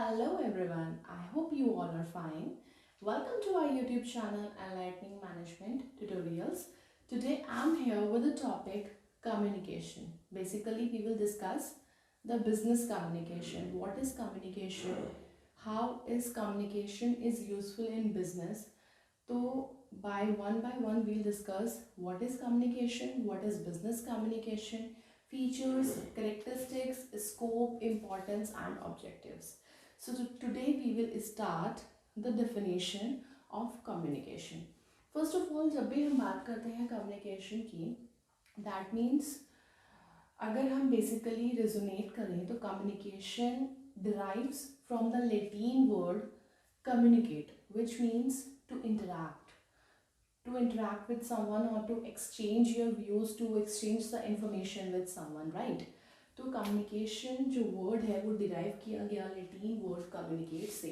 Hello everyone, I hope you all are fine. Welcome to our YouTube channel Enlightening Management Tutorials. Today I'm here with the topic communication. Basically we will discuss the business communication. What is communication? How is communication is useful in business? So by one we'll discuss what is communication, what is business communication, features, characteristics, scope, importance and objectives. So today we will start the definition of communication. First of all, जब भी हम बात करते हैं communication की, that means अगर हम basically resonate करें तो communication derives from the Latin word communicate, which means to interact with someone or to exchange your views, to exchange the information with someone, right? तो कम्युनिकेशन जो word है वो derive किया गया लैटिन वर्ड कम्युनिकेट से,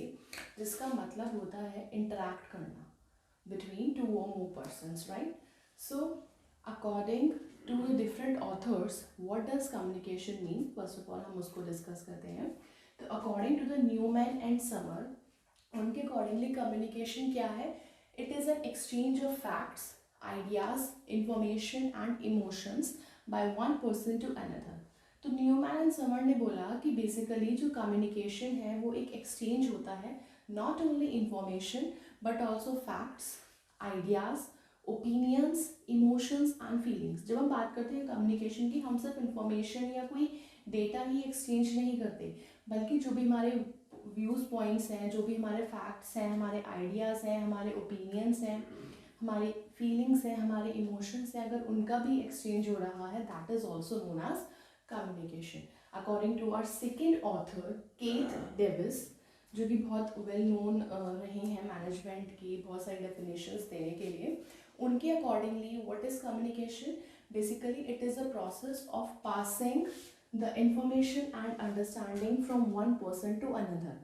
जिसका मतलब होता है इंटरैक्ट करना बिटवीन टू और more persons, right? So according to the different authors what does communication mean, first of all हम उसको डिस्कस करते हैं. तो according to the Newman and Summer, उनके अकॉर्डिंगली कम्युनिकेशन क्या है? It is an exchange of facts, ideas, information and emotions by one person to another. तो Newman and Summer ने बोला कि बेसिकली जो कम्युनिकेशन है वो एक एक्सचेंज होता है, not only information but also facts, ideas, opinions, emotions and feelings. जब हम बात करते हैं कम्युनिकेशन की, हम सिर्फ इंफॉर्मेशन या कोई डेटा ही एक्सचेंज नहीं करते, बल्कि जो भी हमारे व्यूज़ पॉइंट्स हैं, जो भी हमारे फैक्ट्स हैं, हमारे आइडियाज़ हैं, हमारे ओपिनियंस हैं, हमारी फीलिंग्स हैं, हमारे इमोशंस हैं, अगर उनका भी एक्सचेंज हो रहा है, that is also known as communication. According to our second author Keith Davis, जो कि बहुत वेल नोन रहे हैं मैनेजमेंट की बहुत सारी डेफिनेशंस देने के लिए, उनके accordingly what is communication? Basically it is a process of passing the information and understanding from one person to another.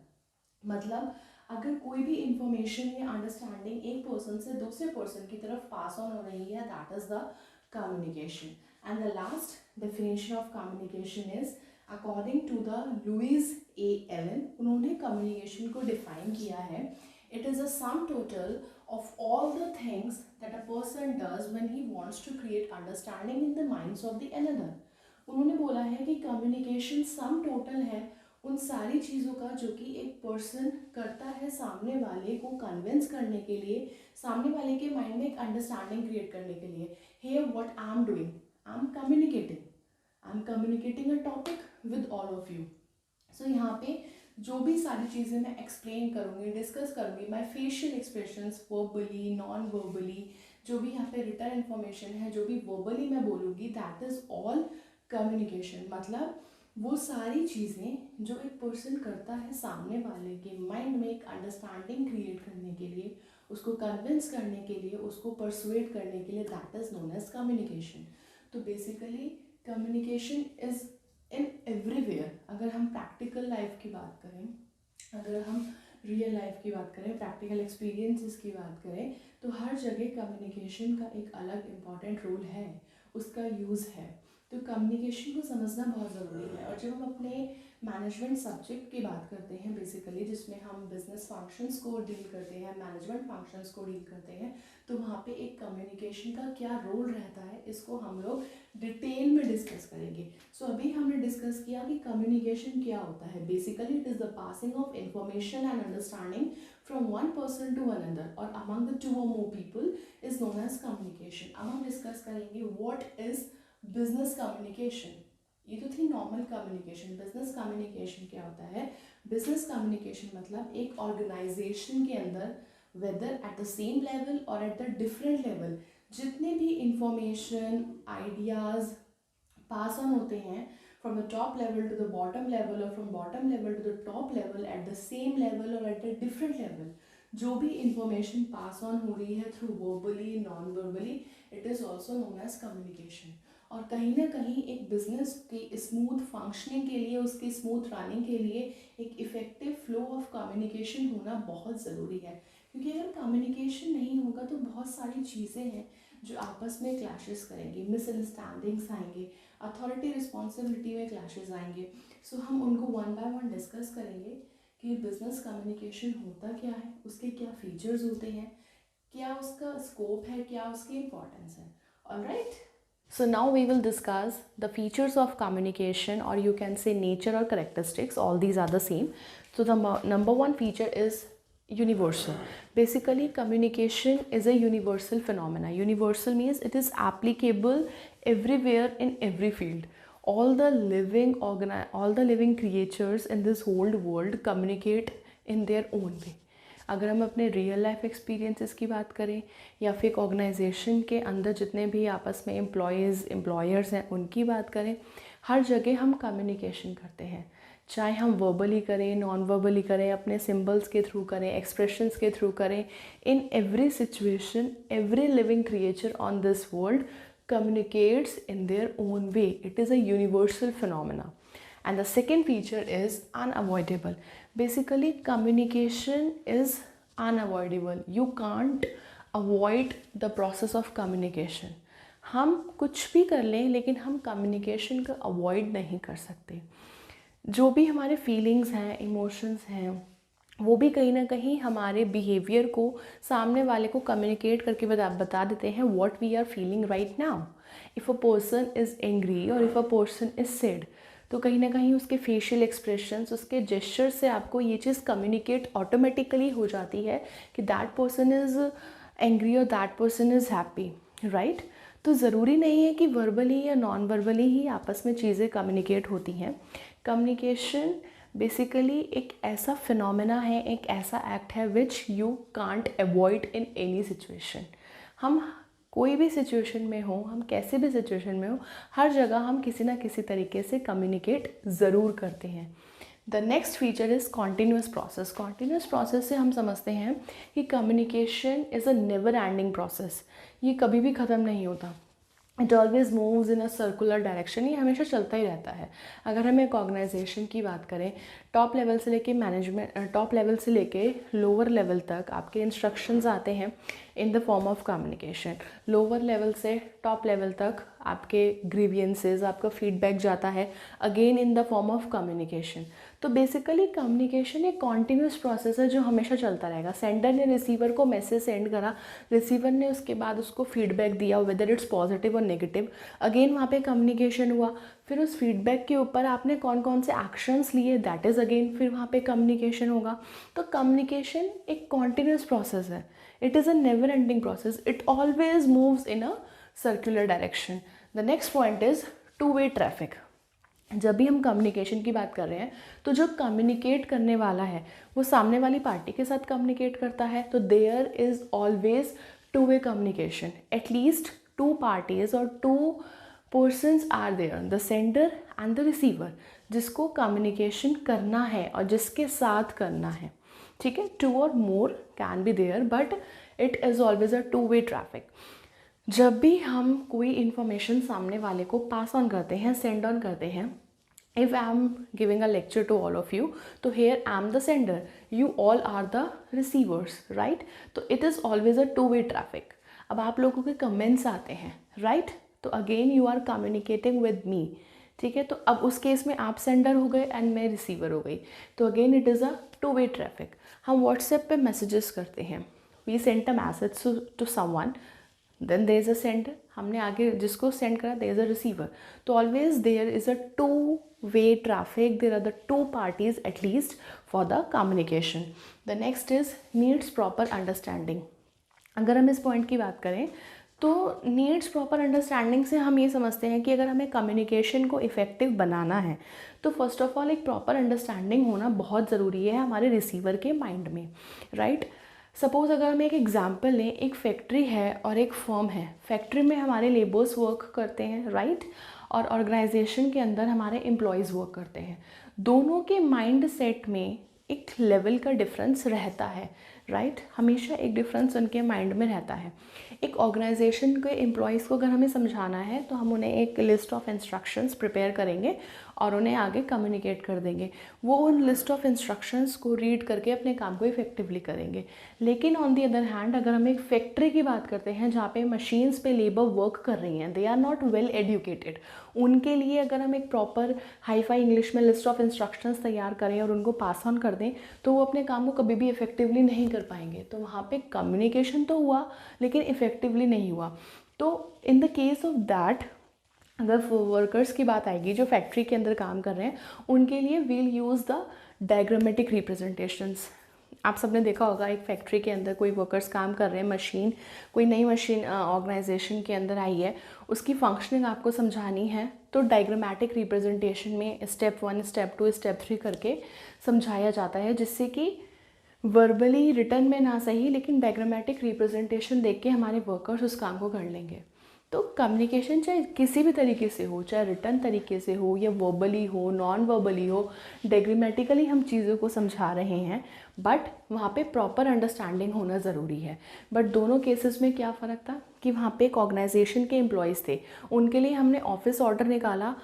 मतलब अगर कोई भी इंफॉर्मेशन या अंडरस्टैंडिंग एक पर्सन से दूसरे पर्सन की तरफ पास ऑन हो रही है, that is the communication. And the last definition of communication is according to the Louise A. Allen. उन्होंने communication को define किया है, it is a sum total of all the things that a person does when he wants to create understanding in the minds of the another. उन्होंने बोला है कि communication sum total है उन सारी चीज़ों का जो कि एक पर्सन करता है सामने वाले को कन्विंस करने के लिए, सामने वाले के माइंड में एक अंडरस्टैंडिंग क्रिएट करने के लिए. Here what I am doing, I am communicating a topic with all of you. So यहाँ पे जो भी सारी चीज़ें मैं एक्सप्लेन करूँगी, डिस्कस करूँगी, my facial expressions, verbally, non verbally, जो भी यहाँ पे रिटर्न इन्फॉर्मेशन है, जो भी वर्बली मैं बोलूँगी, दैट इज़ ऑल कम्युनिकेशन. मतलब वो सारी चीज़ें जो एक पर्सन करता है सामने वाले के माइंड में एक अंडरस्टैंडिंग क्रिएट करने के लिए, उसको कन्विंस करने के लिए, उसको परसुएट करने के लिए, that is known as communication. तो basically communication is in everywhere. अगर हम प्रैक्टिकल लाइफ की बात करें, अगर हम रियल लाइफ की बात करें, प्रैक्टिकल एक्सपीरियंसेस की बात करें, तो हर जगह कम्युनिकेशन का एक अलग इम्पॉर्टेंट रोल है, उसका यूज़ है. तो कम्युनिकेशन को समझना बहुत ज़रूरी है. और जब हम अपने मैनेजमेंट सब्जेक्ट की बात करते हैं बेसिकली, जिसमें हम बिजनेस फंक्शंस को डील करते हैं, मैनेजमेंट फंक्शंस को डील करते हैं, तो वहाँ पे एक कम्युनिकेशन का क्या रोल रहता है, इसको हम लोग डिटेल में डिस्कस करेंगे. सो अभी हमने डिस्कस किया कि कम्युनिकेशन क्या होता है. Basically it is the passing of information and understanding from one person to another और अमंग द टू और more people is known as communication. अब हम डिस्कस करेंगे व्हाट इज बिजनेस कम्युनिकेशन. ये तो थी नॉर्मल कम्युनिकेशन. बिजनेस कम्युनिकेशन क्या होता है? बिजनेस कम्युनिकेशन मतलब एक ऑर्गेनाइजेशन के अंदर, whether at the same level और एट द डिफरेंट लेवल, जितने भी इंफॉर्मेशन, आइडियाज़ पास ऑन होते हैं from the top level to the bottom level और from bottom level to the top level at the same level और at the different level, जो भी information pass on हो रही है through verbally, non verbally, it is also known as communication. और कहीं ना कहीं एक बिजनेस की स्मूथ फंक्शनिंग के लिए, उसकी स्मूथ रनिंग के लिए एक इफ़ेक्टिव फ्लो ऑफ कम्युनिकेशन होना बहुत ज़रूरी है. क्योंकि अगर कम्युनिकेशन नहीं होगा तो बहुत सारी चीज़ें हैं जो आपस में क्लैशेस करेंगी, मिसअंडरस्टैंडिंग्स आएंगे, अथॉरिटी रिस्पॉन्सिबिलिटी में क्लैशेस आएंगे. सो हम उनको वन बाय वन डिस्कस करेंगे कि बिजनेस कम्युनिकेशन होता क्या है, उसके क्या फीचर्स होते हैं, क्या उसका स्कोप है, क्या उसकी इम्पोर्टेंस है. Alright, so now we will discuss the features of communication, or you can say nature or characteristics, all these are the same. So the number one feature is universal. Basically communication is a universal phenomena. Universal means it is applicable everywhere in every field. All the living creatures in this whole world communicate in their own way. अगर हम अपने real life experiences की बात करें या फिर एक organisation के अंदर जितने भी आपस में एम्प्लॉयर्स हैं उनकी बात करें, हर जगह हम कम्युनिकेशन करते हैं, चाहे हम वर्बली करें, नॉन वर्बली करें, अपने सिंबल्स के थ्रू करें, एक्सप्रेशंस के थ्रू करें. In every situation every living creature on this world communicates in their own way. It is a universal phenomena. And the second feature is unavoidable. Basically communication is unavoidable. You can't avoid the process of communication. हम कुछ भी कर लें लेकिन हम communication को avoid नहीं कर सकते. जो भी हमारे फीलिंग्स हैं, इमोशंस हैं, वो भी कहीं ना कहीं हमारे बिहेवियर को सामने वाले को कम्युनिकेट करके बता देते हैं what we are feeling right now. If a person is angry और if a person is sad, तो कहीं ना कहीं उसके फेशियल एक्सप्रेशंस, उसके जेस्चर से आपको ये चीज़ कम्युनिकेट ऑटोमेटिकली हो जाती है कि दैट पर्सन इज़ एंग्री और that person is happy, right. तो ज़रूरी नहीं है कि वर्बली या नॉन वर्बली ही आपस में चीज़ें कम्युनिकेट होती हैं. कम्युनिकेशन बेसिकली एक ऐसा फिनोमेना है, एक ऐसा एक्ट है which you can't avoid in any situation. हम कोई भी सिचुएशन में हो, हम कैसे भी सिचुएशन में हो, हर जगह हम किसी ना किसी तरीके से कम्युनिकेट ज़रूर करते हैं. The next feature is continuous process. Continuous process से हम समझते हैं कि communication is a never ending process. ये कभी भी ख़त्म नहीं होता. It always moves in a circular direction. ये हमेशा चलता ही रहता है. अगर हम एक ऑर्गेनाइजेशन की बात करें, टॉप लेवल से लेके मैनेजमेंट, टॉप लेवल से लेके लोअर लेवल तक आपके इंस्ट्रक्शंस आते हैं in the form of communication. Lower level से टॉप लेवल तक आपके ग्रीवियंसेस, आपका फीडबैक जाता है again in the form of communication. तो बेसिकली कम्युनिकेशन एक कॉन्टीन्यूस प्रोसेस है जो हमेशा चलता रहेगा. सेंडर ने रिसीवर को मैसेज सेंड करा, रिसीवर ने उसके बाद उसको फीडबैक दिया, वेदर इट्स पॉजिटिव और नेगेटिव, अगेन वहाँ पे कम्युनिकेशन हुआ. फिर उस फीडबैक के ऊपर आपने कौन कौन से एक्शंस लिए, दैट इज़ अगेन फिर वहाँ पे कम्युनिकेशन होगा. तो कम्युनिकेशन एक कॉन्टीन्यूस प्रोसेस है. It is a never ending process. It always moves in a circular direction. The next point is to way traffic. जब भी हम कम्युनिकेशन की बात कर रहे हैं तो जो कम्युनिकेट करने वाला है वो सामने वाली पार्टी के साथ कम्युनिकेट करता है, तो there is always two way communication. At least two parties और two persons are there, the sender and the receiver, जिसको कम्युनिकेशन करना है और जिसके साथ करना है. ठीक है, टू और more can be there but it is always a two way traffic. जब भी हम कोई इन्फॉर्मेशन सामने वाले को पास ऑन करते हैं, सेंड ऑन करते हैं, if I am giving a lecture to all of you, तो here I am the sender, you all are the receivers, right. तो it is always a two way traffic. अब आप लोगों के कमेंट्स आते हैं, राइट, तो again you are communicating with me. ठीक है, तो अब उस केस में आप सेंडर हो गए एंड मैं रिसीवर हो गई, तो again it is a two way traffic. हम व्हाट्सएप पे मैसेजेस करते हैं, we send a message to someone, then there is a sender, हमने आगे जिसको सेंड करा, देयर इज़ अ रिसीवर. तो always there is a two way traffic, there are the two parties at least for the communication. The next is needs proper understanding. अगर हम इस point की बात करें तो नीड्स प्रॉपर अंडरस्टैंडिंग से हम ये समझते हैं कि अगर हमें कम्युनिकेशन को इफ़ेक्टिव बनाना है तो फर्स्ट ऑफ ऑल एक प्रॉपर अंडरस्टैंडिंग होना बहुत ज़रूरी है हमारे रिसीवर के माइंड में, राइट. सपोज़ अगर हम एक एग्जांपल लें, एक फैक्ट्री है और एक फर्म है. फैक्ट्री में हमारे लेबर्स वर्क करते हैं, राइट, और ऑर्गेनाइजेशन के अंदर हमारे एम्प्लॉयज़ वर्क करते हैं. दोनों के माइंड सेट में एक लेवल का डिफरेंस रहता है, राइट. हमेशा एक डिफरेंस उनके माइंड में रहता है. एक ऑर्गेनाइजेशन के एम्प्लॉयज़ को अगर हमें समझाना है तो हम उन्हें एक लिस्ट ऑफ इंस्ट्रक्शंस प्रिपेयर करेंगे और उन्हें आगे कम्युनिकेट कर देंगे। वो उन लिस्ट ऑफ इंस्ट्रक्शंस को रीड करके अपने काम को इफेक्टिवली करेंगे। लेकिन ऑन दी अदर हैंड अगर हम एक फैक्ट्री की बात करते हैं जहाँ पे मशीन्स पे लेबर वर्क कर रही हैं, they are not well educated, उनके लिए अगर हम एक प्रॉपर हाई फाई इंग्लिश में लिस्ट ऑफ इंस्ट्रक्शंस तैयार करें और उनको पास ऑन कर दें तो वो अपने काम को कभी भी इफेक्टिवली नहीं कर पाएंगे। तो वहाँ पे कम्युनिकेशन तो हुआ लेकिन इफेक्टिवली नहीं हुआ। तो in the case of that अगर वर्कर्स की बात आएगी जो फैक्ट्री के अंदर काम कर रहे हैं, उनके लिए we'll use the diagrammatic representations. आप सबने देखा होगा एक फैक्ट्री के अंदर कोई वर्कर्स काम कर रहे हैं, मशीन कोई नई मशीन ऑर्गेनाइजेशन के अंदर आई है, उसकी फंक्शनिंग आपको समझानी है तो डायग्रामेटिक रिप्रेजेंटेशन में स्टेप 1 स्टेप 2 स्टेप 3 करके समझाया जाता है, जिससे कि वर्बली रिटर्न में ना सही लेकिन डायग्रामेटिक रिप्रेजेंटेशन देख के हमारे वर्कर्स उस काम को कर लेंगे। तो कम्युनिकेशन चाहे किसी भी तरीके से हो, चाहे रिटर्न तरीके से हो या वर्बली हो, नॉन वर्बली हो, डायग्रामेटिकली हम चीज़ों को समझा रहे हैं, बट वहाँ पे प्रॉपर अंडरस्टैंडिंग होना ज़रूरी है। बट दोनों केसेस में क्या फ़र्क था कि वहाँ पे एक ऑर्गेनाइजेशन के एम्प्लॉयज़ थे, उनके लिए हमने ऑफिस ऑर्डर निकाला,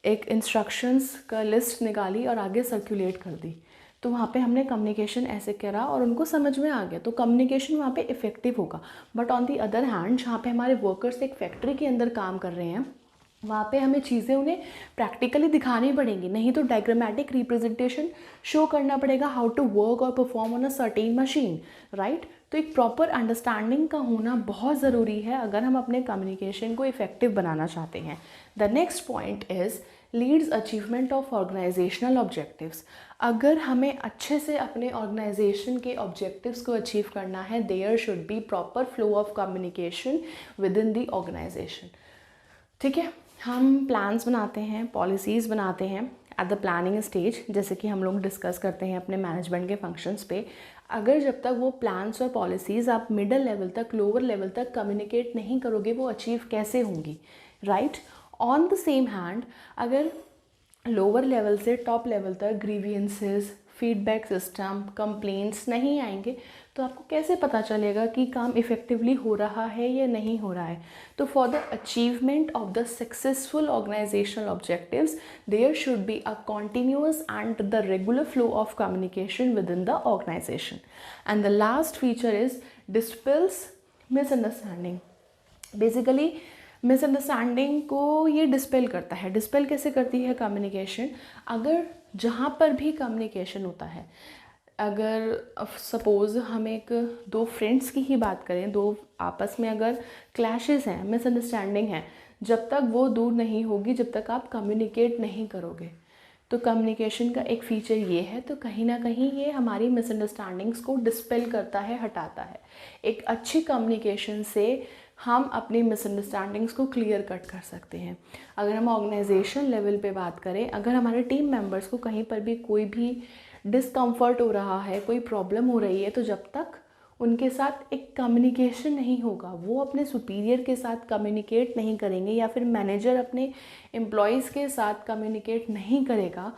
एक इंस्ट्रक्शंस का लिस्ट निकाली और आगे सर्कुलेट कर दी। तो वहाँ पे हमने कम्युनिकेशन ऐसे करा और उनको समझ में आ गया, तो कम्युनिकेशन वहाँ पे इफ़ेक्टिव होगा। But on the other hand जहाँ पे हमारे वर्कर्स एक फैक्ट्री के अंदर काम कर रहे हैं, वहाँ पे हमें चीज़ें उन्हें प्रैक्टिकली दिखानी पड़ेंगी, नहीं तो डायग्रामेटिक रिप्रेजेंटेशन शो करना पड़ेगा हाउ टू वर्क और perform on a certain machine, right. तो एक प्रॉपर अंडरस्टैंडिंग का होना बहुत ज़रूरी है अगर हम अपने कम्युनिकेशन को इफ़ेक्टिव बनाना चाहते हैं। The next point is leads achievement of organisational objectives. अगर हमें अच्छे से अपने ऑर्गेनाइजेशन के ऑब्जेक्टिव्स को अचीव करना है, there should be proper flow of communication within the organisation. ठीक है, हम प्लान्स बनाते हैं, पॉलिसीज़ बनाते हैं एट द प्लानिंग स्टेज, जैसे कि हम लोग डिस्कस करते हैं अपने मैनेजमेंट के फंक्शंस पे। अगर जब तक वो प्लान्स और पॉलिसीज़ आप मिडल लेवल तक, लोअर लेवल तक कम्युनिकेट नहीं करोगे, वो अचीव कैसे होंगी, right. On the same hand अगर लोअर लेवल से टॉप लेवल तक ग्रीवियंसेस, फीडबैक सिस्टम, कंप्लेंट्स नहीं आएंगे तो आपको कैसे पता चलेगा कि काम इफ़ेक्टिवली हो रहा है या नहीं हो रहा है। तो for the achievement of the successful organisational objectives there should be a continuous and the regular flow of communication within the organisation. And the last feature is dispels misunderstanding. Basically misunderstanding को ये dispel करता है। Dispel कैसे करती है communication? अगर जहाँ पर भी कम्युनिकेशन होता है, अगर सपोज़ हम एक दो फ्रेंड्स की ही बात करें, दो आपस में अगर क्लैशेस हैं, मिसअंडरस्टैंडिंग है, जब तक वो दूर नहीं होगी, जब तक आप कम्युनिकेट नहीं करोगे। तो कम्युनिकेशन का एक फ़ीचर ये है, तो कहीं ना कहीं ये हमारी मिसअंडरस्टैंडिंग्स को डिस्पेल करता है, हटाता है। एक अच्छी कम्युनिकेशन से हम अपनी मिसअंडरस्टैंडिंग्स को क्लियर कट कर सकते हैं। अगर हम ऑर्गेनाइजेशन लेवल पे बात करें, अगर हमारे टीम मेंबर्स को कहीं पर भी कोई भी डिस्कम्फर्ट हो रहा है, कोई प्रॉब्लम हो रही है, तो जब तक उनके साथ एक कम्युनिकेशन नहीं होगा, वो अपने सुपीरियर के साथ कम्युनिकेट नहीं करेंगे या फिर मैनेजर अपने एम्प्लॉयज़ के साथ कम्युनिकेट नहीं करेगा,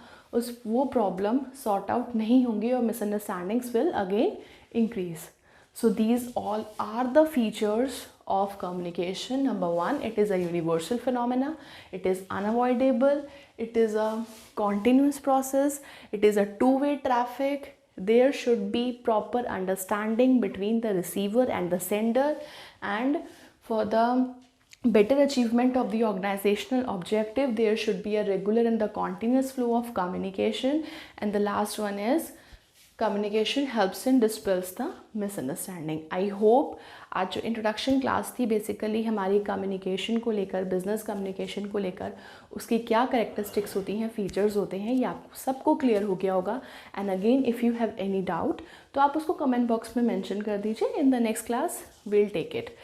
वो प्रॉब्लम सॉर्ट आउट नहीं होंगी और misunderstandings will again increase. So these all are the features of communication. Number one, it is a universal phenomena. It is unavoidable. It is a continuous process. It is a two-way traffic. There should be proper understanding between the receiver and the sender. And for the better achievement of the organizational objective, there should be a regular and the continuous flow of communication. And the last one is communication helps in dispels the misunderstanding. I hope आज जो introduction class थी basically हमारी communication को लेकर, business communication को लेकर, उसकी क्या कैरेक्टरिस्टिक्स होती हैं, फीचर्स होते हैं, ये आपको सबको क्लियर हो गया होगा। And again if you have any doubt तो आप उसको कमेंट बॉक्स में मेंशन कर दीजिए। In the next class we'll take it,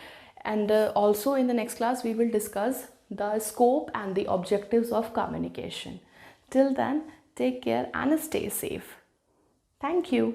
and also in the next class we will discuss the scope and the objectives of communication. Till then take care and stay safe. Thank you.